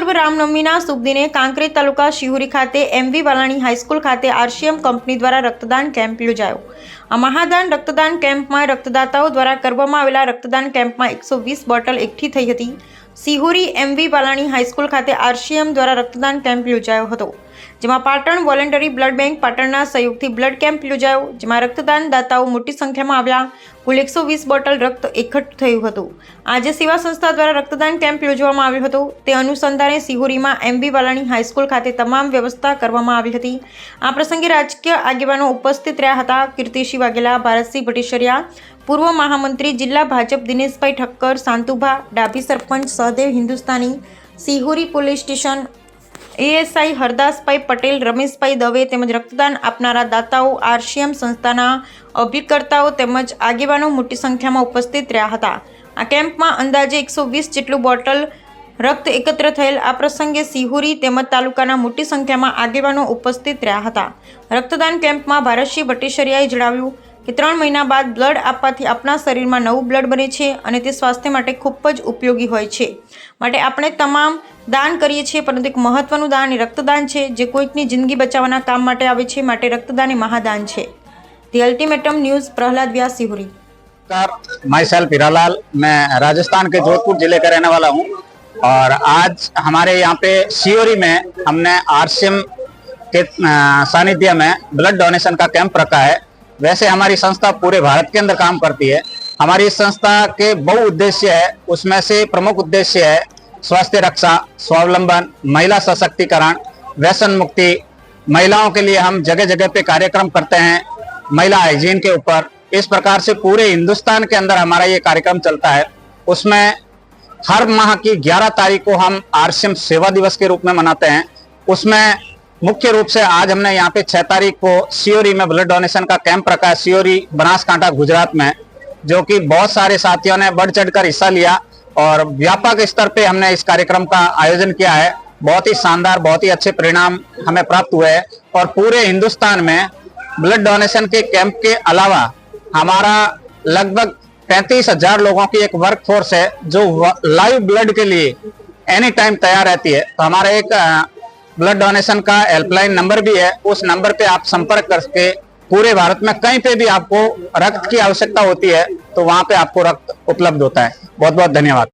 શુભ રામનવમીના શુભ દિને કાંકરેજ તાલુકા શિહોરી ખાતે MV Valani high school ખાતે આરસીએમ કંપની દ્વારા રક્તદાન કેમ્પ યોજાયો। આ મહાદાન રક્તદાન કેમ્પમાં રક્તદાતાઓ દ્વારા કરવામાં આવેલા રક્તદાન કેમ્પમાં 120 બોટલ એકઠી થઈ હતી। શિહોરી એમવી વાલાણી હાઈસ્કૂલ ખાતે આરસીએમ દ્વારા રક્તદાન કેમ્પ યોજાયો હતો, જેમાં પાટણ વોલેન્ટરી બ્લડ બેંક પાટણના સહયોગથી બ્લડ કેમ્પ યોજાયો, જેમાં રક્તદાન દાતાઓ મોટી સંખ્યામાં આવ્યા। કુલ 120 બોટલ રક્ત એકઠું થયું હતું। આજે સેવા સંસ્થા દ્વારા રક્તદાન કેમ્પ યોજવામાં આવ્યો હતો, તે અનુસંધાને શિહોરીમાં એમવી વાલાણી હાઈસ્કૂલ ખાતે તમામ વ્યવસ્થા કરવામાં આવી હતી। આ પ્રસંગે રાજકીય આગેવાનો ઉપસ્થિત રહ્યા હતા। કીર્તિસિંહ વાઘેલા, ભારતસિંહ ભટ્ટીસરિયા, પૂર્વ મહામંત્રી જિલ્લા ભાજપ દિનેશભાઈ ઠક્કર, શાંતુભા ડાભી, સરપંચ Sahdev Hindustani, Shihori police station ASI Hardasbhai Patel, Rameshbhai Dave તેમજ રક્તદાન આપનારા દાતાઓ, આરસીએમ સંસ્થાના અભિકર્તાઓ તેમજ આગેવાનો મોટી સંખ્યામાં ઉપસ્થિત રહ્યા હતા। આ કેમ્પમાં અંદાજે 120 જેટલું બોટલ રક્ત એકત્ર થયેલ। આ પ્રસંગે શિહોરી તેમજ તાલુકાના મોટી સંખ્યામાં આગેવાનો ઉપસ્થિત રહ્યા હતા। રક્તદાન કેમ્પમાં ભારતસિંહ ભટ્ટીસરિયાએ જણાવ્યું કે 3 મહિના બાદ બ્લડ આપવાથી આપણા શરીરમાં નવું બ્લડ બને છે અને તે સ્વાસ્થ્ય માટે ખૂબ જ ઉપયોગી હોય છે, માટે આપણે તમામ દાન કરીએ છીએ, પરંતુ એક મહત્વનું દાન એ રક્તદાન છે, જે કોઈકની જિંદગી બચાવવાના કામ માટે આવે છે, માટે રક્तदान એ महादान છે। The ultimatum news, Prahlad Vyas, Shihori. Myself Hiralal, मैं राजस्थान के जोधपुर जिले का रहने वाला हूँ और आज हमारे यहाँ पे शिहोरी में हमने आरसीएम के सानिध्य में ब्लड डोनेशन का कैंप रखा है। वैसे हमारी संस्था पूरे भारत के अंदर काम करती है। हमारी संस्था के बहु उद्देश्य है, उसमें से प्रमुख उद्देश्य है स्वास्थ्य रक्षा, स्वावलंबन, महिला सशक्तिकरण, व्यसन मुक्ति। महिलाओं के लिए हम जगह जगह पे कार्यक्रम करते हैं, महिला हाइजीन के ऊपर। इस प्रकार से पूरे हिंदुस्तान के अंदर हमारा ये कार्यक्रम चलता है। उसमें हर माह की 11 तारीख को हम आरसीएम सेवा दिवस के रूप में मनाते हैं। उसमें मुख्य रूप से आज हमने यहाँ पे 6 तारीख को शिहोरी में ब्लड डोनेशन का कैंप रखा है, शिहोरी बनासकांठा गुजरात में, जो कि बहुत सारे साथियों ने बढ़ चढ़कर हिस्सा लिया और व्यापक स्तर पे हमने इस कार्यक्रम का आयोजन किया है। बहुत ही शानदार, बहुत ही अच्छे परिणाम हमें प्राप्त हुए हैं और पूरे हिंदुस्तान में ब्लड डोनेशन के कैंप के अलावा हमारा लगभग 35,000 लोगों की एक वर्क फोर्स है जो लाइव ब्लड के लिए एनी टाइम तैयार रहती है। तो हमारा एक ब्लड डोनेशन का हेल्पलाइन नंबर भी है, उस नंबर पे आप संपर्क करके पूरे भारत में कहीं पे भी आपको रक्त की आवश्यकता होती है तो वहां पे आपको रक्त उपलब्ध होता है। बहुत बहुत धन्यवाद।